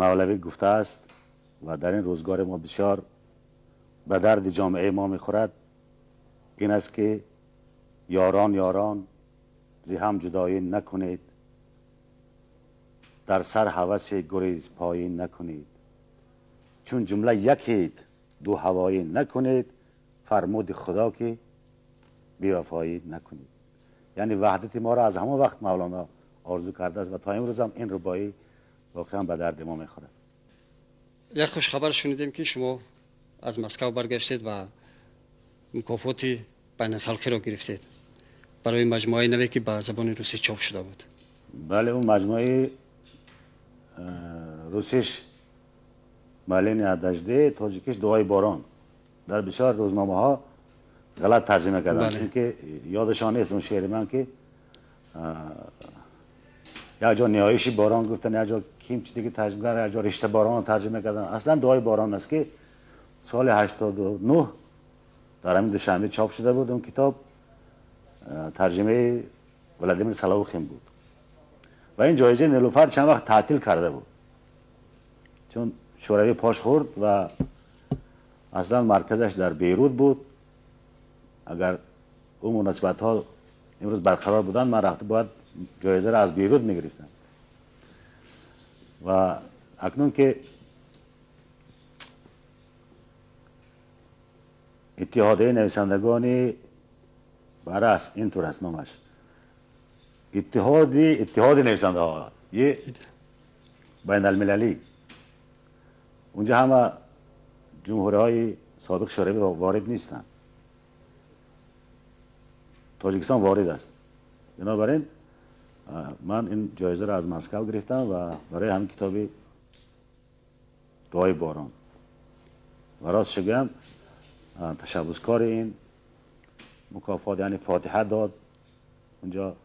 مولوی گفته است و در این روزگار ما بسیار به درد جامعه ما میخورد، این است که یاران یاران زی هم جدایی نکنید، در سر هوس گریز پایی نکنید، چون جمله یکید دو هوایی نکنید، فرمود خدا که بی‌وفایی نکنید. یعنی وحدت ما را از همون وقت مولانا آرزو کرده است و تا امروز هم این ربایی واقعا به درد ما میخوره. یک خوش خبر شنیدیم که شما از مسکو برگشتید و مکافات بین الخلقی را گرفتید برای مجموعه نوی که به زبان روسی چاپ شده بود. بله، اون مجموعه روسیش مالین ادجده، تاجیکش دعای باران در بسیار روزنامه ها غلط ترجمه کردن. چون که یادشان نیست اون شعر من که یا جا نیایشی باران گفتن، یا جا کیم چی دیگه ترجمه کردن، یا جا رشته باران ترجمه کردن. اصلا دعای باران است که سال 89 در همین دوشنبه چاپ شده بود. اون کتاب ترجمه ولادیمیر سلاوخین بود و این جایزه نیلوفر چند وقت تعطیل کرده بود چون شوروی پاش خورد و اصلا مرکزش در بیروت بود. اگر اون مناسبت ها امروز برقرار بودن، من رفته باید جایزه را از بیروت میگرفتم. و اکنون که اتحادیه نویسندگان برست، اینطور هست نامش، اتحاد نویسنده ها یه بین المللی، اونجا همه جمهوری های سابق شوروی وارد نیستن، تاجیکستان وارد است. بنابراین من این جایزه را از مسکو گرفتم و برای همین کتاب دعای باران و راست شگم تشبسکار این مکافات یعنی فاتحه داد. اونجا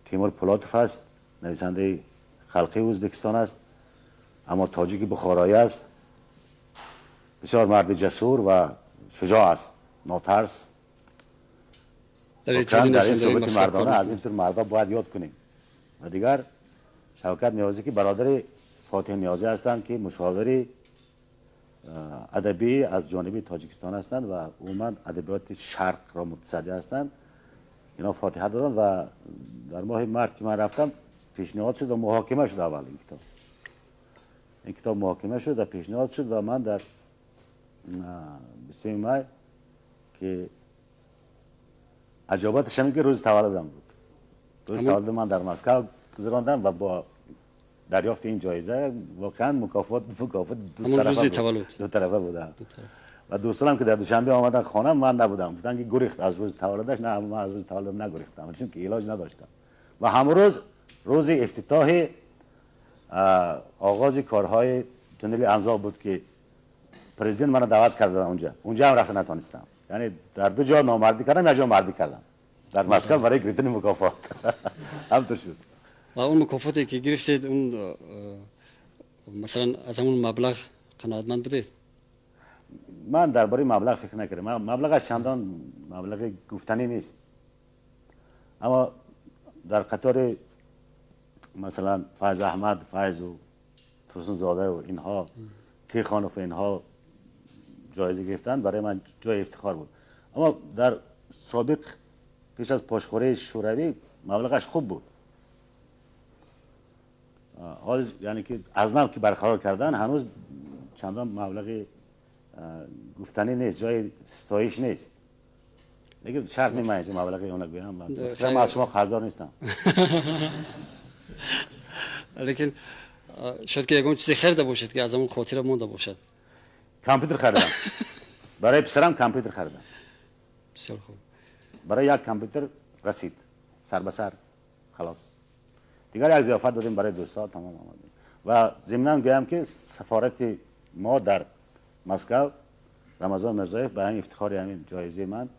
تیمور پولاتوف است، نویسنده خلقی ازبکستان است اما تاجیک بخارایی است، بسیار مرد جسور و شجاع است، ناترس. در این ثبات مردانه از اینطور مردا باید یاد کنیم. و دیگر شوکت نیازی که برادر فاتح نیازی هستند که مشاور ادبی از جانب تاجیکستان هستند و عموما ادبیات شرق را متصدی هستند. اینا فاتحه دادن و در ماه مارس که من رفتم پیشنهاد شد و محاکمه شد. اول این کتاب محاکمه شد و پیشنهاد شد و من در 20 مای که عجابتش همین که روز تولدم بود، روز تولد من در مسکو گذراندم و با دریافت این جایزه واقعا مکافات دو طرفه بوده. و دوستانم که در دوشنبه آمدن خانم، من نبودم، گفتن که گریخت از روز تولدش. نه، من از روز تولدم نگریختم چون که علاج نداشتم. و همون روز افتتاح آغاز کارهای تونل انزا بود که پرزیدنت منو دعوت کرده اونجا هم رفته نتونستم. یعنی در دو جا نامردی کردم، یا جا مردی کردم در مسکو برای گرفتن مکافات. همطور شد. و اون مکافاتی که گرفتید اون مثلا از همون مبلغ قناعتمند بودید؟ من درباره مبلغ فکر نکردم. مبلغش چندان مبلغ گفتنی نیست، اما در قطار مثلا فیض احمد، فیض و فرسون زاده و اینها، کیخانوف اینها جایزه گرفتن، برای من جای افتخار بود. اما در سابق پیش از پاشخوری شوروی مبلغش خوب بود. حال یعنی که از نو که برقرار کردن هنوز چندان مبلغ گفتنی نیست، جای ستایش نیست. دیگه شرط نیست مبلغ اون بگم، من از شما قرضدار نیستم. لیکن شاید که یکم چیزی خریده باشید که از اون خاطره مونده باشد. کامپیوتر خریدم. برای پسرم کامپیوتر خریدم. بسیار خوب. برای یک کامپیوتر رسید سر به سر خلاص. دیگر یک ضیافت دادیم برای دوستا، تمام آمدیم. و ضمناً گویم که سفارت ما در مسکو، رمضان مرزایف، به این افتخار همین جایزه من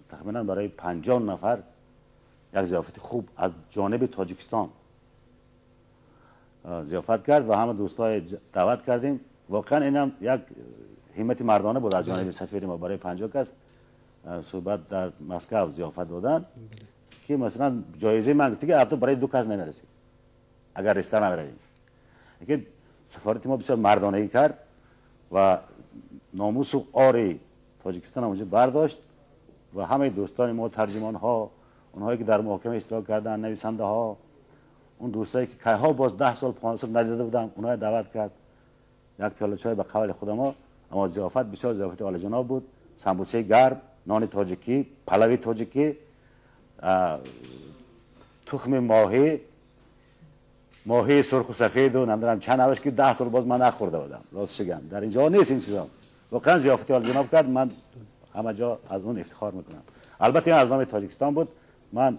تقریباً برای 50 نفر یک ضیافت خوب از جانب تاجیکستان ضیافت کرد و همه دوستای دعوت کردیم. واقعا اینم یک همت مردانه بود از جانب سفیر ما برای 50 کس صحبت در مسکو ضیافت دادن که مثلا جایزه من گفت که البته برای 2 کس نمیرسید اگر رستوران نبریم. لیکن سفارت ما بسیار مردانگی کرد و ناموس و عار تاجیکستان اونجا برداشت و همه دوستان ما، ترجمان ها، اونهایی که در محاکمه اشتراک کردن، نویسنده ها، اون دوستایی که که ها باز 10 سال 5 سال ندیده بودن، اونها دعوت کرد یک پیاله چای به قول خود ما. اما ضیافت بسیار ضیافت عالی جناب بود. سمبوسه گرم، نان تاجیکی، پلوی تاجیکی، تخم ماهی سرخ و سفید و نمیدونم چند نوش که 10 سال باز من نخورده بودم. راست شگم در اینجا نیست این چیزا. واقعا ضیافت عالی جناب کرد. من همه جا از اون افتخار میکنم. البته این از نام تاجیکستان بود. من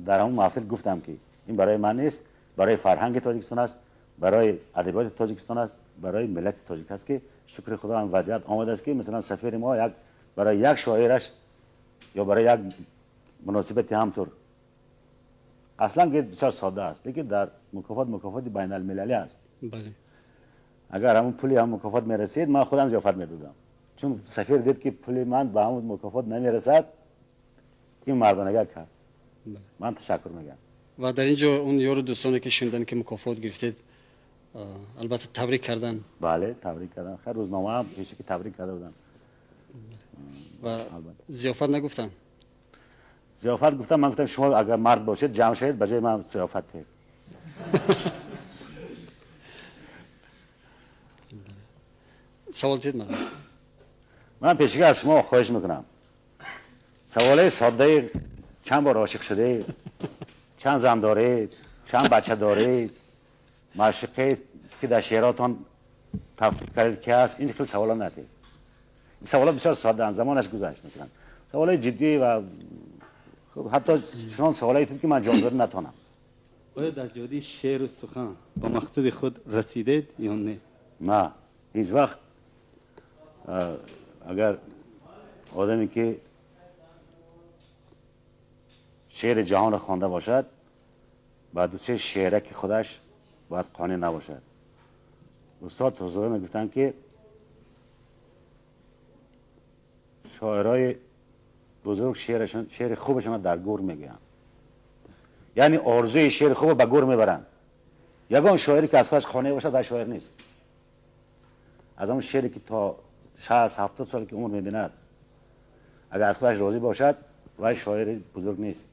در همون محفل گفتم که این برای من نیست، برای فرهنگ تاجیکستان است، برای ادبیات تاجیکستان است، برای ملت تاجیک است که شکر خدا این وضعیت آمده است که مثلا سفیر ما برای یک شاعرش یا برای یک مناسبت همطور اصلا که بسیار ساده است، لیکن در مکافات بین المللی است. بله. اگر همون پولی هم مکافات میرسید من خودم ضیافت میدادم، چون سفیر دید که پولی من به همون مکافات نمیرسد، این مردانگی کرد. من تشکر میگم. و در اینجا اون یارو دوستانی که شنیدن که مکافات گرفتید البته تبریک کردن. بله تبریک کردن. خیر روزنامه هم پیشی که تبریک کرده بودن. و ضیافت نگفتن؟ ضیافت گفتم. من گفتم شما اگر مرد باشید جمع شید بجای من ضیافت دید. سوال دید من پیشی از شما خواهش میکنم سواله ساده چند بار عاشق شده، چند زن دارید، چند بچه دارید، معشوقه که در شعراتان تفسیر کردید که هست، این خیلی سوالا ندید. این سوالا بسیار ساده اند، زمانش گذشت مثلا. سوالای جدی و خب حتی چنان سوالایی بود که من جواب دادن نتونم. آیا در جهادی شعر و سخن با مقصد خود رسیدید یا نه؟ نه هیچ وقت. اگر آدمی که شعر جهان خوانده باشد باید دوسته شعره که خودش باید قانع نباشد. استاد توزاده میگفتن که شاعرای بزرگ شعر خوبشان در گور میگن، یعنی آرزوی شعر خوب به گور میبرن. یگان شاعری که از خودش قانع باشد در شاعر نیست. از اون شعری که تا 60-70 سال که عمر میبیند اگر از خودش راضی باشد و شاعر بزرگ نیست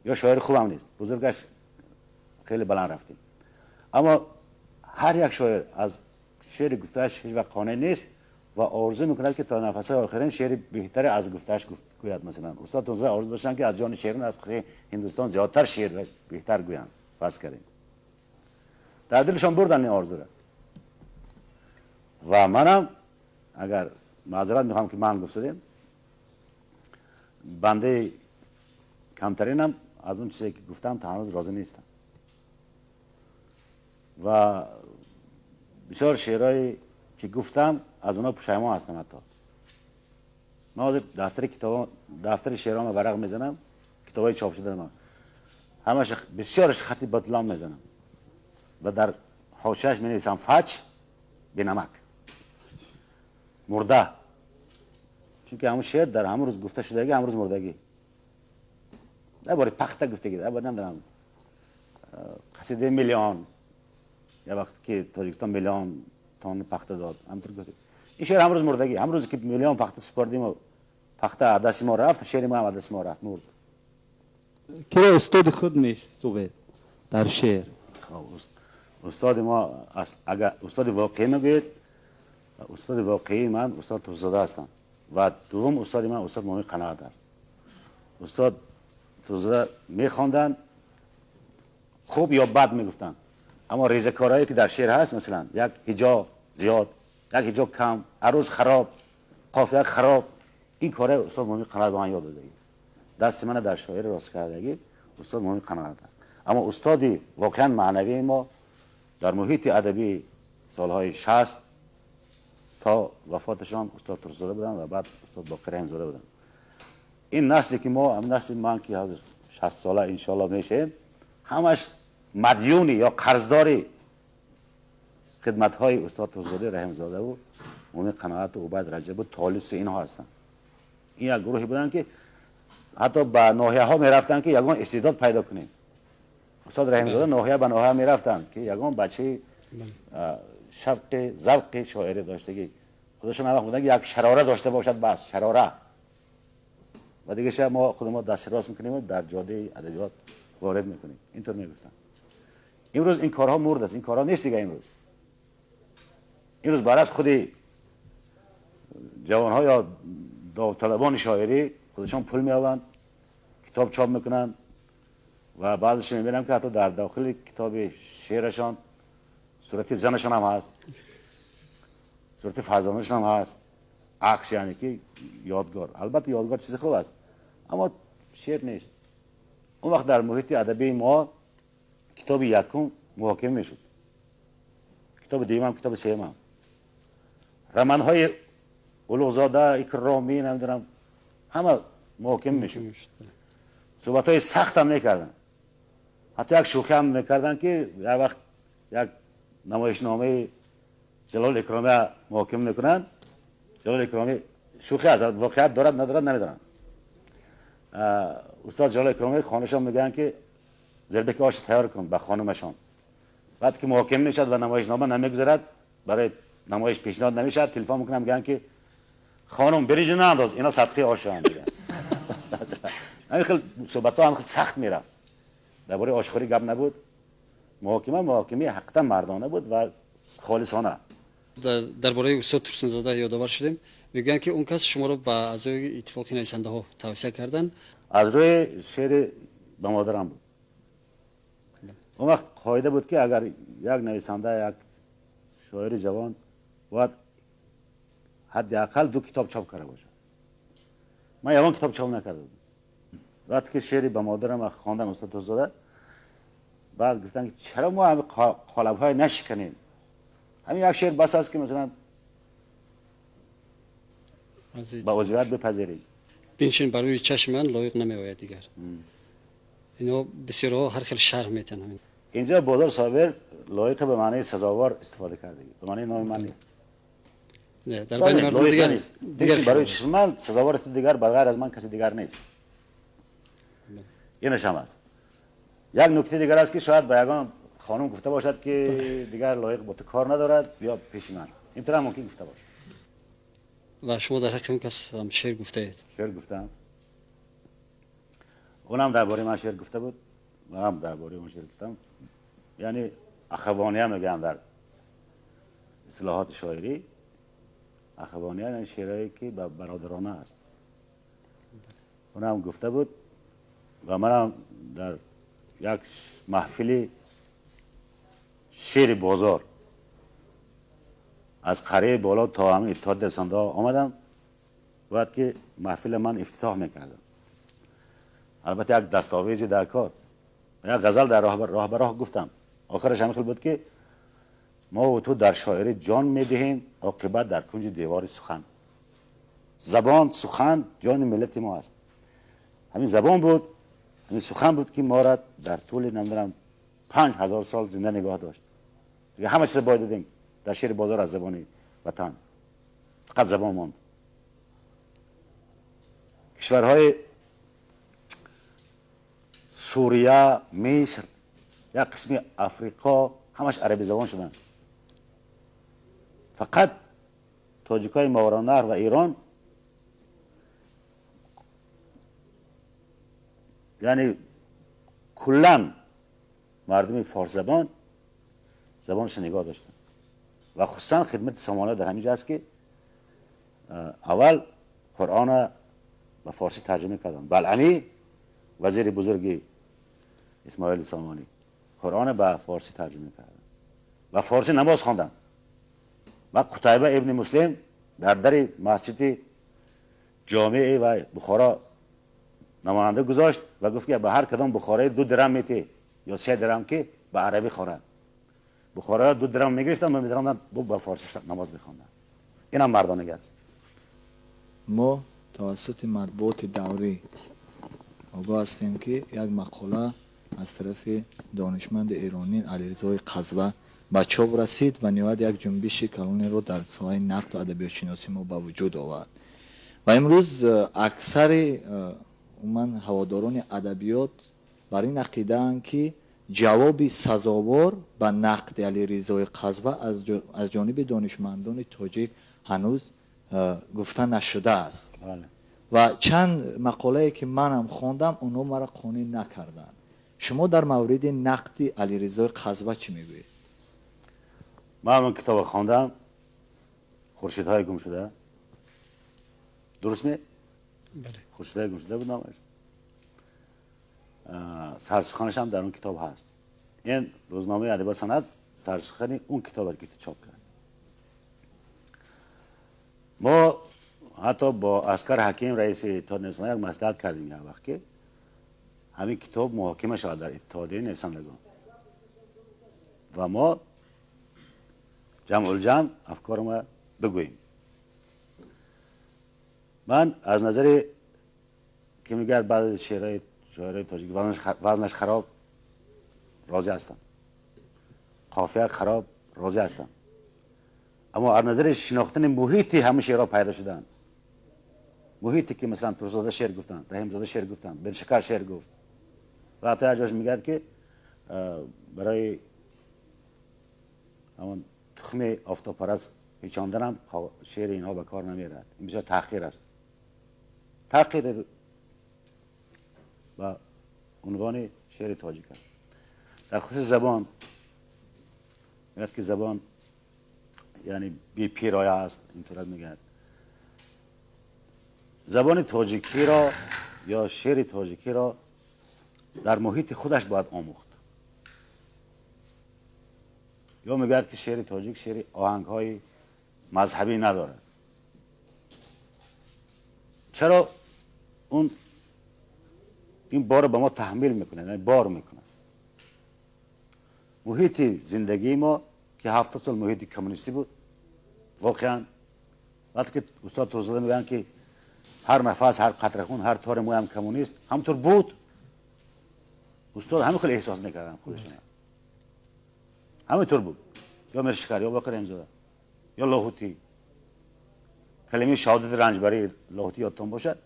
یا شاعر خوب هم نیست، بزرگش خیلی بلند رفتیم. اما هر یک شاعر از شعر گفتهش هیچ وقت قانع نیست و آرزو میکند که تا نفس آخرین شعر بهتر از گفتهش گوید. مثلا استاد توزاده آرزو داشتن که از جان شعران از هندوستان زیادتر شعر بهتر گویند. فرض کردیم در دلشان بردن این آرزو را. و منم اگر معذرت میخوام که من گفتم بنده کمترینم از اون چیزی که گفتم تا هنوز راضی نیستم و بسیار شعرهایی که گفتم از اونا پشیمان هستم. حتی من دفتر شعرام ورق میزنم، کتابای چاپ شده من همش بسیارش خطی بطلان میزنم و در حاشیه‌اش مینویسم فچ به نمک مرده، چون که همون شعر در همون روز گفته شدگی همون روز مردگی. درباره پخته گفتگی، درباره نمیدونم قصیده میلیون یا وقتی که تاجیکستان میلیون تن پخته داد همونطور گفت. این شعر همون روز مردگی، همون روز که میلیون پخته سپردیم و پخته دست ما رفت، شعر ما هم دست ما رفت، مرد. که استاد خود میشوید در شعر؟ استاد ما اگر استاد واقعی میگوید، استاد واقعی من استاد توزاده هستم و دوم استاد من استاد مومن قناعت است. استاد توزاده میخواندن خوب یا بد میگفتن، اما ریزکارهایی که در شعر هست مثلا یک هجا زیاد، یک هجا کم، عروض خراب، قافیه خراب، این کاره استاد مومن قناعت به من یاد داده. دست من در شاعر راست کردگی استاد مومن قناعت است. اما استادی واقعا معنوی ما در محیط ادبی سالهای 60 تا وفاتشان استاد توزاده بودن و بعد استاد باقر رحم‌زاده بودن. این نسلی که ما هم نسل من که 60 ساله انشالله میشه همش مدیونی یا قرضداری خدمت‌های استاد توزاده رحم‌زاده و مومن قناعت و عبید رجب و طالس اینها هستن. این یک گروهی بودن که حتی به ناحیه ها میرفتن که یگان استعداد پیدا کنیم. استاد رحم‌زاده ناحیه به ناحیه میرفتن که یگان بچه شوق ذوق شاعری داشتگی. خودشون هم بودن یک شراره داشته باشد بس شراره. و دیگه شب ما خودمون دست راست میکنیم و در جاده ادبیات وارد میکنیم. اینطور میگفتن. امروز این کارها مرد است. این کارها نیست دیگه امروز. امروز برای از خود جوانها یا داوطلبان شاعری خودشان پول میآورند کتاب چاپ میکنن و بعدش میبینم که حتی در داخل کتاب شعرشان صورت زنشان هم هست، صورت فرزندشان هم هست، عکس، یعنی که یادگار. البته یادگار چیز خوب است اما شعر نیست. اون وقت در محیط ادبی ما کتاب یکم محاکمه میشد، کتاب دوم، کتاب سوم. رمانهای اولوزاده، اکرامی، نمیدونم همه محاکمه میشد. صحبت‌های سخت هم میکردن، حتی یک شوخی هم میکردن که یک وقت یک نمایشنامه جلال اکرامی محاکمه میکنن. جلال اکرامی شوخی از واقعیت دارد ندارد نمیدونم. استاد جلال اکرامی خانشان میگن که زربک آش تیار کن به خانمشان. بعد که محاکمه میشد و نمایشنامه نمیگذارد، برای نمایش پیشنهاد نمیشد، تلفن میکنم میگن که خانم بریج نانداز، اینا صدقه آشان میگن. همین خیلی صحبت‌ها هم خیلی سخت میرفت. درباره آشکاری گپ نبود. محاکمه حقیقتا مردانه بود و خالصانه. درباره استاد ترسنزاده یادآور شدیم، میگن که اون کس شما رو به اعضای اتفاق نویسنده ها توصیه کردن. از روی شعر به مادرم بود. اون وقت قاعده بود که اگر یک نویسنده، یک شاعر جوان باید حداقل 2 کتاب چاپ کرده باشه. من یوان کتاب چاپ نکرده بودم. وقتی که شعری به مادرم خواندم استاد ترسنزاده، بعد گفتن که چرا ما همه قالب‌های نشکنیم؟ همین یک شعر بس است که مثلا با عضویت بپذیریم. بنشین برای چشم من لایق نمیآید دیگر. اینا بسیارها هر خیلی شرح میتن. همین اینجا بازار صابر لایق به معنی سزاوار استفاده کرده، به معنی نام من نیست. نه، در بین مردم دیگر برای چشم من سزاوار دیگر بغیر از من کسی دیگر نیست. اینش هم است. یک نکته دیگر است که شاید به یگان خانم گفته باشد که دیگر لایق با تو کار ندارد، بیا پیش من. اینطور هم ممکن گفته باشد. و شما در حق اون کس هم شعر گفته اید؟ شعر گفتم. اونم درباره من شعر گفته بود، منم درباره اون شعر گفتم. یعنی اخوانیه میگن در اصطلاحات شاعری. اخوانیه یعنی شعرهایی که برادرانه است. اونم گفته بود و منم در یک محفل شعر بازار از قره بالا تا همین اتحاد نویسنده ها آمدم. باید که محفل من افتتاح میکردم. البته یک دستاویزی در کار، یک غزل در راه به راه گفتم. آخرش همین بود که ما و تو در شاعری جان میدهیم، عاقبت در کنج دیوار سخن. زبان، سخن جان ملت ما است. همین زبان بود، همین سخن بود که ما را در طول نمیدونم 5000 سال زنده نگاه داشت. دیگه همه چیز باید دیدیم در شعر بازار از زبان وطن. فقط زبان ماند. کشورهای سوریه، مصر، یا قسمی افریقا همش عربی زبان شدن. فقط تاجیکای ماوراءالنهر و ایران یعنی کلا مردم فارس زبان زبانش نگاه داشتن و خصوصا خدمت سامانه در همینجا است که اول قرآن به فارسی ترجمه کردن. بلعمی وزیر بزرگی اسماعیل سامانی قرآن به فارسی ترجمه کردن و فارسی نماز خواندن. و قتیبه ابن مسلم در مسجد جامع و بخارا نماینده گذاشت و گفت که به هر کدام بخاره 2 درم میته یا 3 درم که به عربی خورن. بخاره 2 درم میگرفتن و میدراندن به فارسی نماز بخوندن. این هم مردانگی است. ما توسط مطبوعات دوری آگاه هستیم که یک مقاله از طرف دانشمند ایرانی علیرضا قزوه به چاپ رسید و نهایت یک جنبش کلانی رو در ساحه نقد و ادبیات شناسی ما به وجود آورد و امروز اکثر هواداران ادبیات بر این عقیده اند که جوابی سزاوار به نقد علیرضا قزوه از جانب دانشمندان تاجیک هنوز گفته نشده است بله. و چند مقاله که منم خواندم اونها مرا قانع نکردند. شما در مورد نقد علیرضا قزوه چی میگویید؟ من اون کتاب خواندم، خورشیدهای گم شده. درست می؟ بله. خورشیدهای گم شده بود نامش. سرسخانش هم در اون کتاب هست. این روزنامه ادبیات سند سرسخانی اون کتاب که چاپ کرد. ما حتی با اسکر حکیم رئیس اتحاد نویسندگان یک مصلحت کردیم یک وقت که همین کتاب محاکمه شود در اتحادیه نویسندگان و ما جمع الجمع افکار ما بگوییم. من از نظر که میگه بعد از شعرهای تاجیک وزنش خراب راضی هستم، قافیه خراب راضی هستم، اما از نظر شناختن محیطی همه شعرها پیدا شدن. محیطی که مثلا پروزاده شعر گفتن، رحیم زاده شعر گفتن، بن شکر شعر گفت و حتی هر جاش میگه که برای همون تخم آفتاب پرست پیچاندن هم شعر اینها به کار نمیرد. این بسیار تحقیر است. تحقیر و عنوان شعر تاجیک است. در خصوص زبان میگه که زبان یعنی بی پیرایه است، اینطور میگه. زبان تاجیکی را یا شعر تاجیکی را در محیط خودش باید آموخت. یا میگه که شعر تاجیک شعر آهنگ های مذهبی ندارد. چرا این بار به ما تحمیل میکنه، یعنی بار میکنه. محیط زندگی ما که 70 سال محیط کمونیستی بود، واقعا وقتی که استاد توزاده میگن که هر نفس، هر قطره خون، هر تار موی هم کمونیست، همطور بود. استاد همین خیلی احساس میکردن خودشون، همینطور بود. یا مرشکر یا باقر امزاده یا لاهوتی. کلمه شهادت رنجبری لاهوتی یادتان باشد،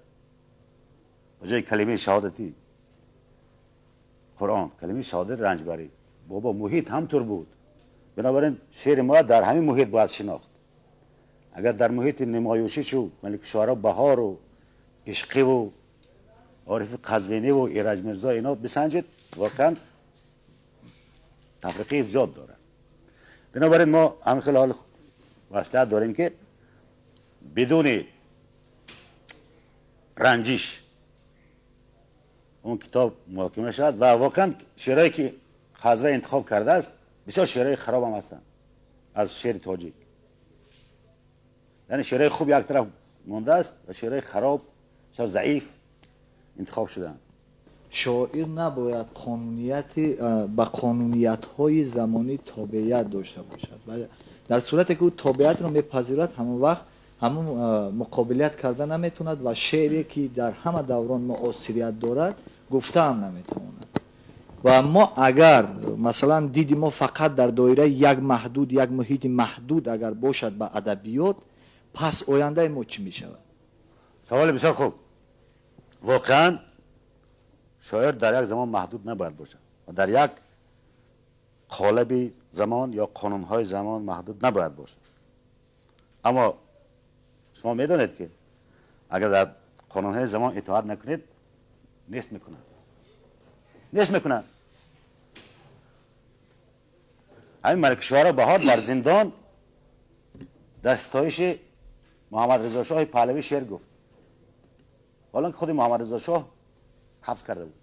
به جای کلمه شهادتی قرآن کلمه شهادت رنجبری. بابا محیط همطور بود. بنابراین شعر ما در همین محیط باید شناخت. اگر در محیط نمایوشی چو ملک شعرا بهار و عشقی و عارف قزوینی و ایرج مرزا اینا بسنجید، واقعا تفریقی زیاد داره. بنابراین ما همین خیلی حال وصلت داریم که بدون رنجش اون کتاب محاکمه شد و واقعا شعرهایی که قزوه انتخاب کرده است بسیار شعرهای خراب هم هستند از شعر تاجیک. یعنی شعرهای خوب یک طرف مونده است و شعرهای خراب بسیار ضعیف انتخاب شدن. شاعر نباید به قانونیت های زمانی تابعیت داشته باشد و در صورتی که او تابعیت را میپذیرد همون وقت همون مقابلیت کرده نمیتوند و شعری که در همه دوران معاصریت دارد گفته هم نمیتواند. و ما اگر مثلا دیدی ما فقط در دایره یک محیط محدود اگر باشد به ادبیات، پس آینده ما چی میشود؟ سوال بسیار خوب. واقعا شاعر در یک زمان محدود نباید باشد و در یک قالب زمان یا قانونهای زمان محدود نباید باشد. اما شما میدونید که اگر در قانونهای زمان اطاعت نکنید نیست میکنن. همین ملک شعرا بهار در زندان در ستایش محمد رضا شاه پهلوی شعر گفت، حالا که خود محمد رضا شاه حبس کرده بود.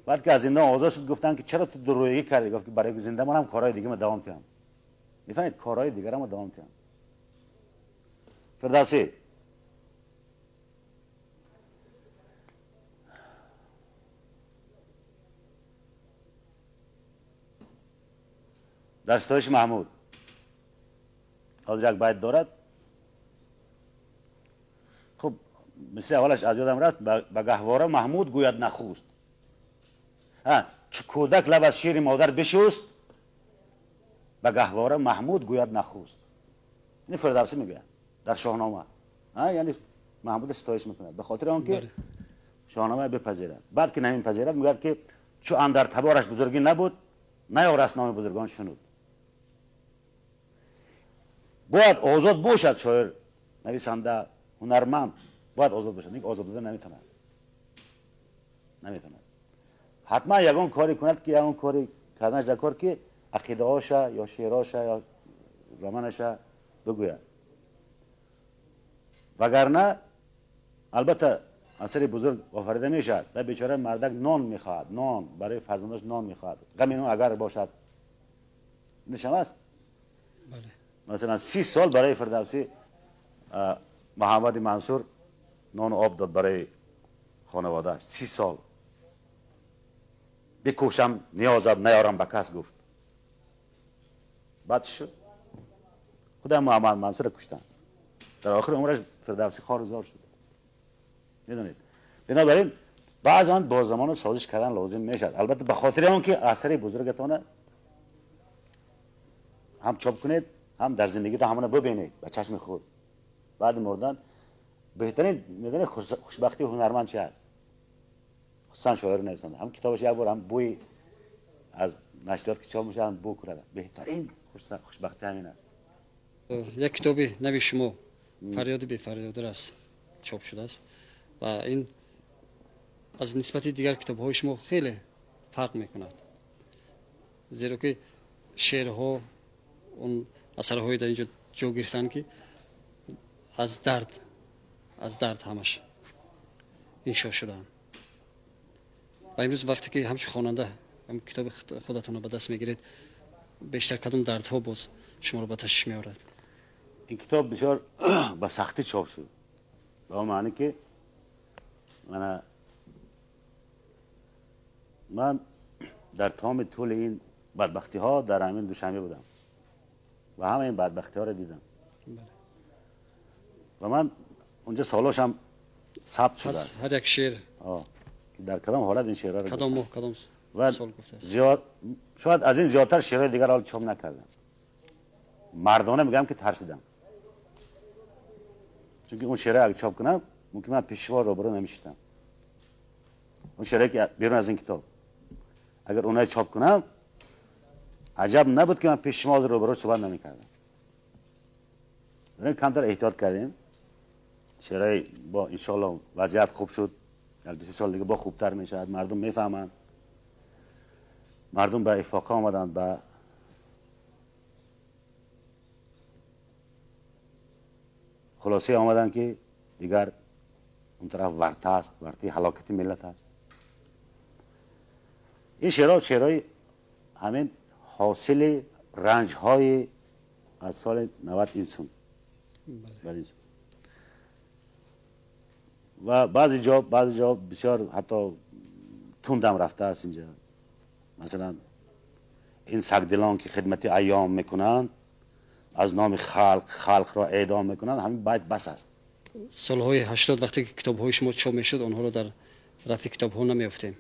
بعد که از زندان آزاد شد گفتن که چرا تو درویی کردی؟ گفت که برای زنده مانم کارهای دیگه ما دوام تیم. میفهمید؟ کارهای دیگه ما دوام تیم. فردوسی در ستایش محمود از یک بیت دارد. خب مثل اولش از یادم رفت، به گهواره محمود گوید نخوست. چو کودک لب از شیر مادر بشوست، به گهواره محمود گوید نخوست. این فردوسی میگه در شاهنامه. یعنی محمود ستایش میکند به خاطر آنکه شاهنامه بپذیرد. بعد که نمیپذیرد میگه که چو اندر تبارش بزرگی نبود نیارست نام بزرگان شنود. باید آزاد باشد شاعر، نویسنده، هنرمند باید آزاد باشد. این آزاد بودن نمیتونه. حتما یگان کاری کند که یگان کاری کردنش در کار که عقیده هاشه یا شعراشه یا رمانشه بگوید. وگرنه البته اثر بزرگ آفریده میشد و بیچاره مردک نان میخواهد، نان برای فرزندش نان میخواهد. غم اینو اگر باشد نشم است. بله. مثلا 30 سال برای فردوسی محمد منصور نان و آب داد برای خانوادهش. 30 سال بکوشم نیازم نیارم به کس گفت. بعد شد خدا محمد منصور کشتن. در آخر عمرش فردوسی خوارزار شد. میدونید. بنابراین بعضا با زمان سازش کردن لازم میشد. البته به خاطر اون که اثر بزرگتانه هم چاپ کنید هم در زندگی همونه ببینید به چشم خود. بعد مردن بهترین میدونید خوشبختی هنرمند چی هست؟ خصوصا شاعر نویسنده هم کتابش یک بار هم بوی از نشریات که چاپ میشه هم بو کنه. بهترین خوشبختی همین است. یک کتابی نوی شما فریاد بی فریاد است چاپ شده است و این از نسبت دیگر کتاب های شما خیلی فرق میکند، زیرا که شعرها اون اثرهای در اینجا جا گرفتن که از درد همش انشا شدن و امروز وقتی که همچون خواننده هم کتاب خودتون رو به دست میگیرید بیشتر کدام دردها باز شما رو به تشویش میآورد؟ این کتاب بسیار به سختی چاپ شد. به اون معنی که من در تمام طول این بدبختی ها در همین دوشنبه بودم و همه این بدبختی ها رو دیدم. و من اونجا سالاش هم ثبت شده است. هر یک شعر که در کدام حالت این شعرها رو کدام ماه کدام و سال گفته است. زیاد شاید از این زیادتر شعرهای دیگر حال چاپ نکردم. مردانه میگم که ترسیدم. چون که اون شعرها اگه چاپ کنم ممکن من پیشوا روبرو نمیشدم. اون شعرهایی که بیرون از این کتاب اگر اونها چاپ کنم عجب نبود که من پیش شما روبرو صحبت نمیکردم. برای کمتر احتیاط کردیم. شعرهای با انشالله وضعیت خوب شد. در 2 سال دیگه با خوبتر میشد. مردم میفهمند. مردم به افاقه آمدند، به خلاصه آمدند که دیگر اون طرف ورطه است، ورطه هلاکت ملت است. این شعرهای همین حاصل رنج های از سال 90 اینسون و بعضی جا بسیار حتی تندم رفته است اینجا. مثلا این سگدلان که خدمت ایام میکنند از نام خلق را اعدام میکنند، همین باید بس است. سالهای 80 وقتی که کتاب های شما چاپ میشد آنها رو در رف کتاب ها نمیافتیم،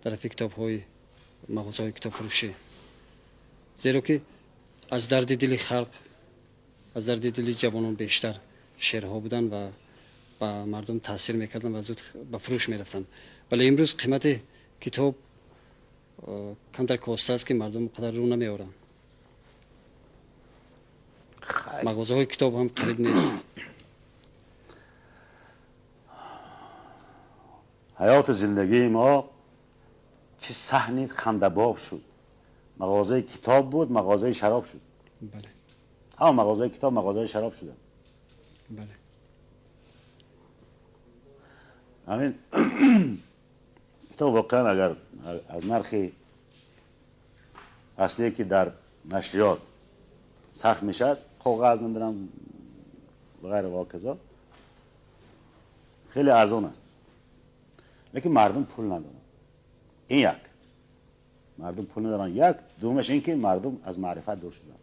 در رف کتاب های مغازه های کتاب فروشی، زیرا که از درد دل خلق، از درد دل جوانان بیشتر شعرها بودن و با مردم تاثیر میکردن و زود به فروش میرفتن. ولی امروز قیمت کتاب کمتر کاسته است که مردم قدر رو نمیآورن. مغازه های کتاب هم قریب نیست. حیات زندگی ما چه صحنی خنده‌باب شد. مغازه کتاب بود، مغازه شراب شد. بله. ها، مغازه کتاب مغازه شراب شدن. بله. همین کتاب واقعا اگر از نرخ اصلی که در نشریات صرف میشد، کاغذ نمیدونم غیر واکزا، خیلی ارزان است. لیکن مردم پول ندارن. این یک. مردم پول ندارن. یک. دومش این که مردم از معرفت دور شدن.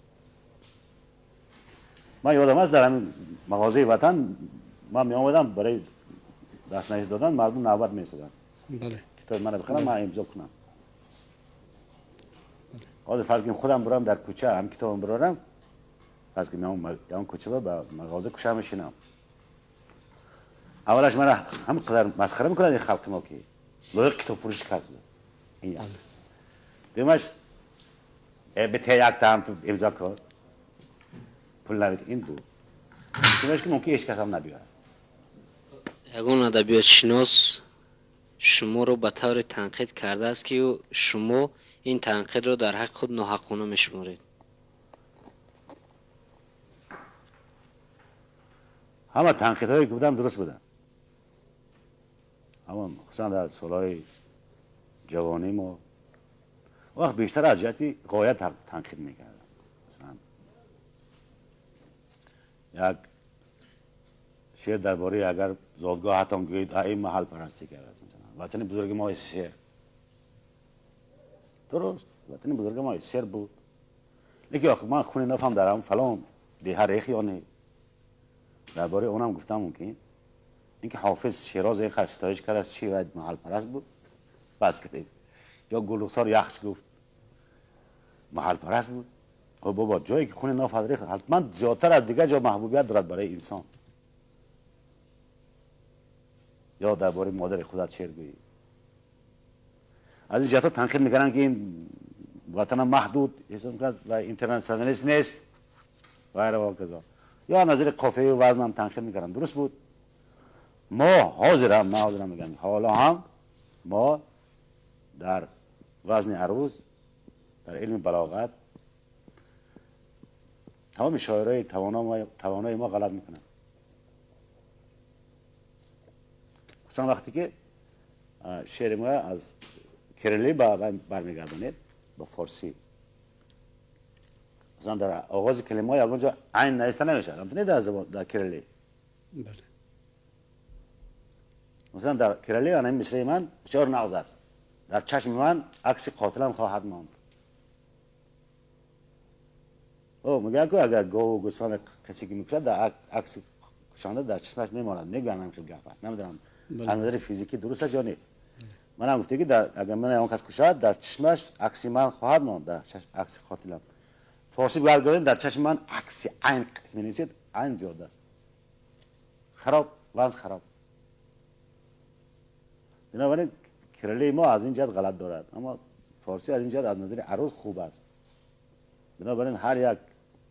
من یادم است در همین مغازه وطن من می آمدم برای دستنویس دادن، مردم نوبت می ایستادن. بله. کتاب من بخرم، من امضا کنم. حاضر فرض کنیم خودم برم در کوچه هم کتابم برارم، فرض کنیم اون کوچه با مغازه کوچه میشینم. اولش من هم قدر مسخره میکنن این خلق ما که لایق کتاب فروش کرد. این یک. دومش به ته یک تهم تو امضا کن پول نمید. این بود. دومش که ممکن هیچ کس هم نبیاره. یگان ادبیات شناس شما رو به طور تنقید کرده است که شما این تنقید رو در حق خود ناحقانه میشمارید. همه تنقیدهایی که بودن درست بودن، اما خصوصا در سالهای جوانی ما وقت بیشتر از جهتی غایت تنقید میکردن. مثلا یک شعر درباره اگر زادگاه حتی گوید این محل پرستی کرد، وطن بزرگ ما شعر درست، وطن بزرگ ما شعر بود، لیکن آخه من خونه نفهم دارم فلان دیه ریخ یا نه. درباره اونم گفتم ممکن اینکه حافظ شیراز این خستایش کرد از چی و محل پرست بود بس کردیم، یا گلوسار یخش گفت محل پرست بود. او بابا جایی که خونه نفهم ریخ حتما زیادتر از دیگر جا محبوبیت دارد برای انسان. یا درباره مادر خودت شعر گویی. از این جهت تنقید میکنن که این وطن محدود و اینترنشنالیست نیست و غیره و کذا. یا نظر قافیه و وزن هم تنقید میکنن. درست بود. ما حاضرم میگم حالا هم ما در وزن عروض، در علم بلاغت تمام شاعرای توانای ما غلط میکنن. خصوصا وقتی که شعر ما از کریلی برمیگردونید با فارسی. مثلا در آغاز کلمه های اونجا عین نوشته نمیشه، همچنین در زبان در کریلی. بله. مثلا در کریلی آن مصری من بسیار نغز است. در چشم من عکس قاتلم خواهد ماند. او میگه که اگر گاو و گوسفند کسی که میکشد در عکس کشنده در چشمش میماند. میگن خیلی گپ است. نمیدونم از نظر فیزیکی درست است یا نه. من هم گفته که اگر من اون کس کشد در چشمش عکس من خواهد ماند، در عکس قاتلم. فارسی برگردید در چشم من عکس عین قطعی می‌نویسید، عین زیاد است. خراب، وضع خراب. بنابراین کریلی ما از این جهت غلط دارد، اما فارسی از این جهت از نظر عروض خوب است. بنابراین هر یک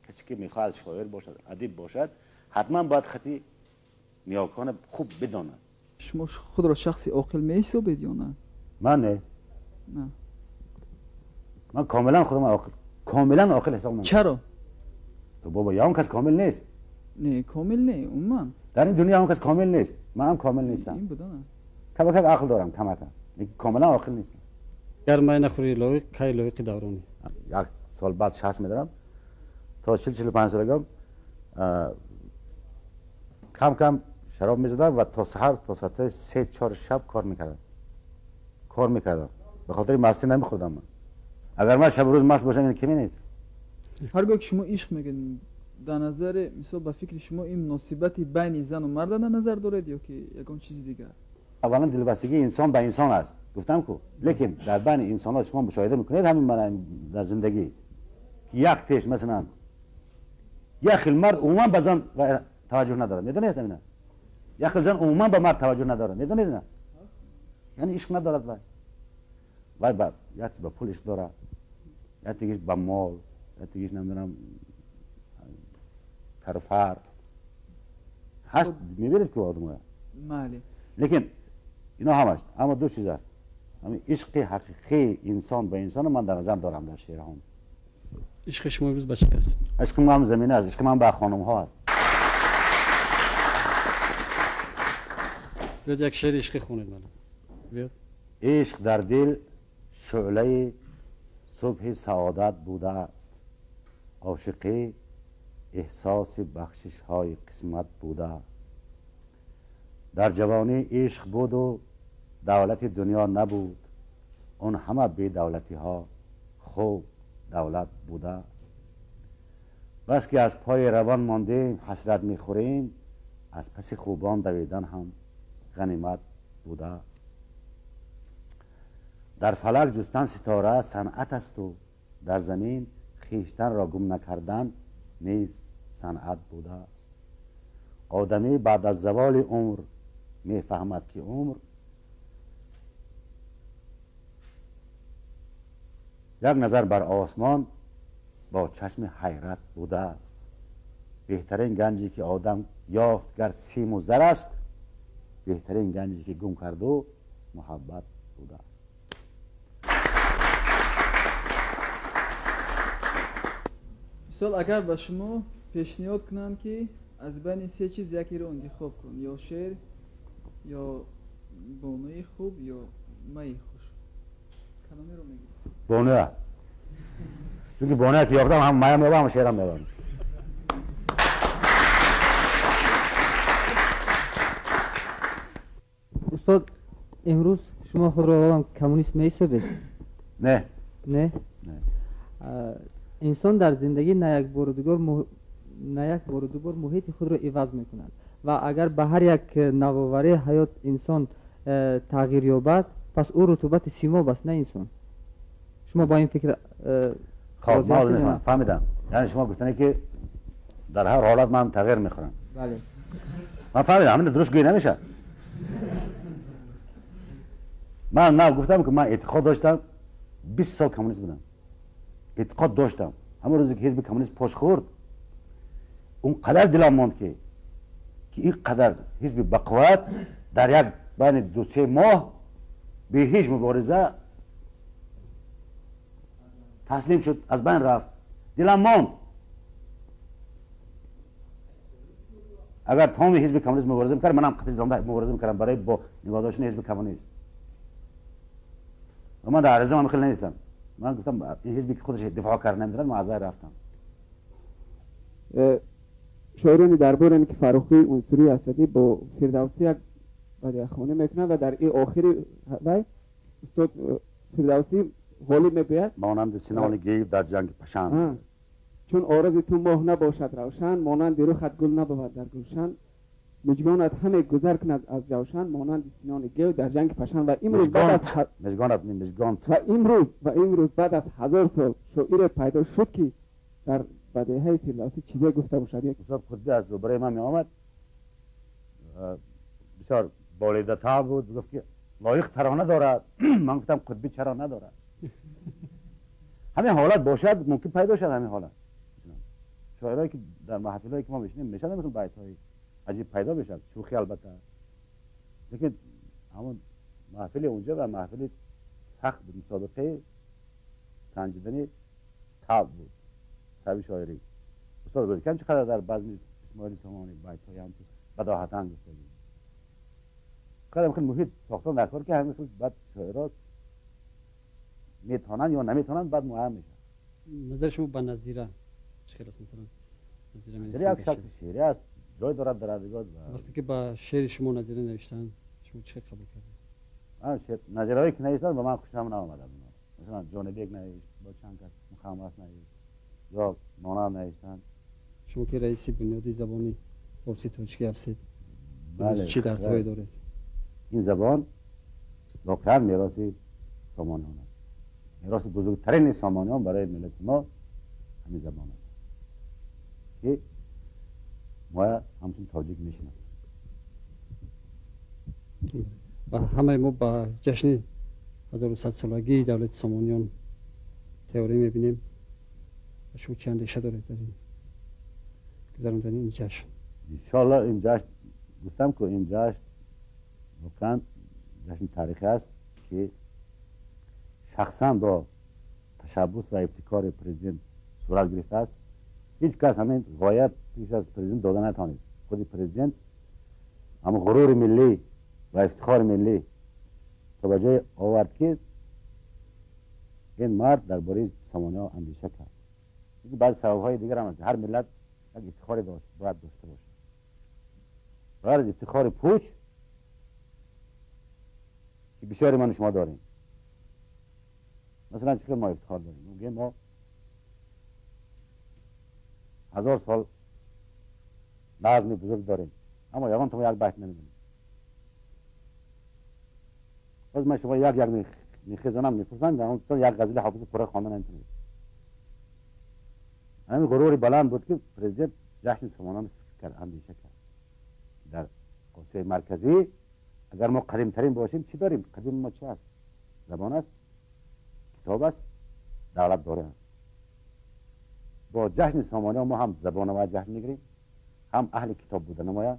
کسی که میخواهد شاعر باشد، ادیب باشد، حتما باید خطی نیاکان خوب بداند. شما خود را شخصی عاقل می‌حسابید یا نه؟ من نه. نه. من کاملا خودم عاقل حساب نمی‌کنم. چرا؟ تو بابا یا اون کس کامل نیست. نه کامل نه اون من. در این دنیا اون کس کامل نیست. من هم کامل نیستم. این بوده نه. کم عقل دارم کم. لیکن کاملا عاقل نیستم. گر مای نخوری لایق کی لایق دورانی. یک سال بعد 60 می‌دارم. تا 45 سالگم کم شراب می‌زدم و تا سحر تا ساعت 3-4 شب کار می‌کردم. به خاطر مستی نمی‌خوردم من. اگر من شب و روز مست باشم این کمی نیست. هرگاه که شما عشق میگین در نظر مثلا به فکر شما این مناسبتی بین زن و مرد در نظر دارید یا که یگان چیز دیگر؟ اولا دلبستگی انسان به انسان است. گفتم که لیکن در بین انسان‌ها شما مشاهده می‌کنید همین من در زندگی که یک تیش مثلا یک خیل مرد عموما به زن توجه نداره. میدونید نه؟ یک خیل زن عموما به مرد توجه نداره. میدونید نه؟ یعنی عشق ندارد وای بعد یک چیز به پول عشق داره، یا دیگه به مال، یا دیگه نمیدونم کارفر هست. میبینید که آدمه بله. لیکن اینا همش اما دو چیز است. همین عشق حقیقی انسان به انسان من در نظر دارم در شعرهام. عشق شما امروز به چی است؟ عشق من زمینه است. عشق من به خانم ها است. بیاد یک شعر عشقی خونید من. بیاد. عشق در دل شعله صبح سعادت بوده است. عاشقی احساس بخشش های قسمت بوده است. در جوانی عشق بود و دولت دنیا نبود. اون همه بی دولتی ها خوب دولت بوده است. بس که از پای روان ماندیم حسرت میخوریم، از پس خوبان دویدن هم غنیمت بوده است. در فلک جستن ستاره صنعت است و در زمین خویشتن را گم نکردن نیز صنعت بوده است. آدمی بعد از زوال عمر میفهمد که عمر یک نظر بر آسمان با چشم حیرت بوده است. بهترین گنجی که آدم یافت گر سیم و زر است، بهترین گنجی که گم کرد و محبت بوده است. مثال اگر به شما پیشنهاد کنن که از بین سه چیز یکی رو انتخاب کن، یا شعر، یا بانوی خوب، یا می خوش، کدومی رو میگی؟ بانوه. چون که بانوه که یافتم هم میم یابم هم شعرم یابم. استاد امروز شما خود را کمونیست می‌شوید؟ نه نه. انسان در زندگی نه یک بار و دو بار محیط خود را عوض می‌کند و اگر به هر یک نوآوری حیات انسان تغییر یابد، پس او رطوبت سیماب است، نه انسان. شما با این فکر خب راضی ما هستید یا نه؟ فهمیدم. یعنی شما گفتنه که در هر حالت من تغییر میخورم. بله. من فهمیدم، همین درست گویی نمیشه. من نه گفتم که من اعتقاد داشتم 20 سال کمونیست بودم. اعتقاد داشتم. همون روزی که حزب کمونیست پاش خورد، اون قدر دلم ماند که این قدر حزب بقوت در یک بین 2-3 ماه به هیچ مبارزه تسلیم شد، از بین رفت. دلم ماند اگر تمام حزب کمونیست مبارزه میکرد، منم قطعی مبارزه میکردم برای با نگاه داشتن حزب کمونیست. و من در عرضه من خیلی نیستم. من گفتم این حزبی که خودش دفاع کرد نمیدونم، من از بین رفتم. شاعرانی درباره که فروخی عنصری اسدی با فردوسی یک بدیخوانی میکنه و در این آخری وای استاد فردوسی غالب میبید مانند سنان گیو در جنگ پشن. چون آرز تو ماه نباشد روشن، مانند رخت گل نبود در گلشن، مژگانت همه گذر کند از جوشن، مانند سنان گیو در جنگ پشن. و امروز بعد از امروز بعد از 1000 سال شاعر پیدا شد که در بدیهی فردوسی چیزی گفته باشد. یک استاد خودی از برای من می آمد، بسیار بالیده تا بود، گفت که لایق ترانه دارد. من گفتم قطبی چرا ندارد؟ همین حالت باشد ممکن پیدا شد. همین حالت شاعرایی که در محفلایی که ما بشینیم میشد مثل بیت‌های عجیب پیدا بشد، شوخی البته، لیکن همون محفل اونجا و محفل سخت بود، مسابقه سنجیدنی تاب بود، تابی شاعری. استاد بود کم چقدر در بزم اسماعیل سامانی بیت‌های هم تو بداهتاً گفته بود. خیلی ممکن محیط ساختن در کار که همین بعد شاعرات میتونن یا نمیتونن بعد مهم میشه. نظر شما به نظیره چه است؟ مثلا نظیره یک شکل شعری است، جای دارد در ادبیات. وقتی که با شعر شما نظیره نوشتن شما چه قبول کردید؟ نظیرهایی که نوشتن به من خوشم نآمد. مثلا جانبیک نوشت، با چند کس مخامس نوشت، یا مانند نوشتن. شما که رئیس بنیادی زبانی فارسی ترکی هستید، بله، چی در توی دارید؟ این زبان واقعا میراث سامانیان است. میراث بزرگترین سامانیان برای ملت ما همین زبان است که ما همچون تاجیک میشناسیم. و همه ما با جشن 1100 سالگی دولت سامانیان تئوری میبینیم. شما چه اندیشه دارید در این گذراندن این جشن؟ انشاءالله این جشن، گفتم که این جشن واقعا جشن تاریخی است که شخصا با تشبث و ابتکار پرزیدنت صورت گرفته است. هیچ کس همین غایت پیش از پرزیدنت داده نتوانست. خود پرزیدنت اما غرور ملی و افتخار ملی تا به جای آورد که این مرد درباره سامانی‌ها اندیشه کرد. بعض سبب‌های دیگر هم هر ملت یک افتخاری باید داشته باشه. غیر از افتخار پوچ که بسیاری من شما داریم. مثلا چطور ما افتخار داریم؟ میگه ما 1000 سال نظم بزرگ داریم، اما یگان تو یک بیت نمیدونیم. باز من شما یک میخزانم میپرسن، اون تو یک غزل حافظ پره خواندن نمیتونید. همین غرور بلند بود که پرزیدنت جشن سامانیان اندیشه کرد. در آسیای مرکزی اگر ما قدیم ترین باشیم چی داریم؟ قدیم ما چی است؟ زبان است، کتاب است، دولت داری است. با جشن سامانی ما هم زبان ما جشن میگیریم، هم اهل کتاب بودن ما،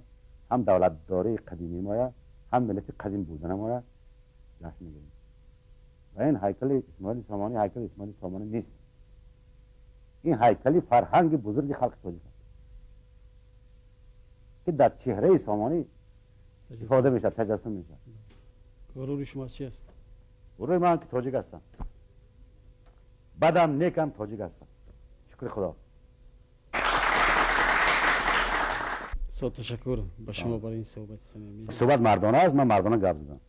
هم دولت داری قدیمی ما، هم ملت قدیم بودن ما جشن میگیریم. و این هیکل اسماعیل سامانی هیکل اسماعیل سامانی نیست. این هیکلی فرهنگ بزرگ خلق تاجیک است که در چهره سامانی ifade میشه، تجسم میشه. غرور شما چی است؟ غرور من که تاجیک هستم، بدم نیکم تاجیک هستم. شکر خدا. تشکر به شما برای این صحبت صمیمی. صحبت مردانه است، من مردانه گپ زدم.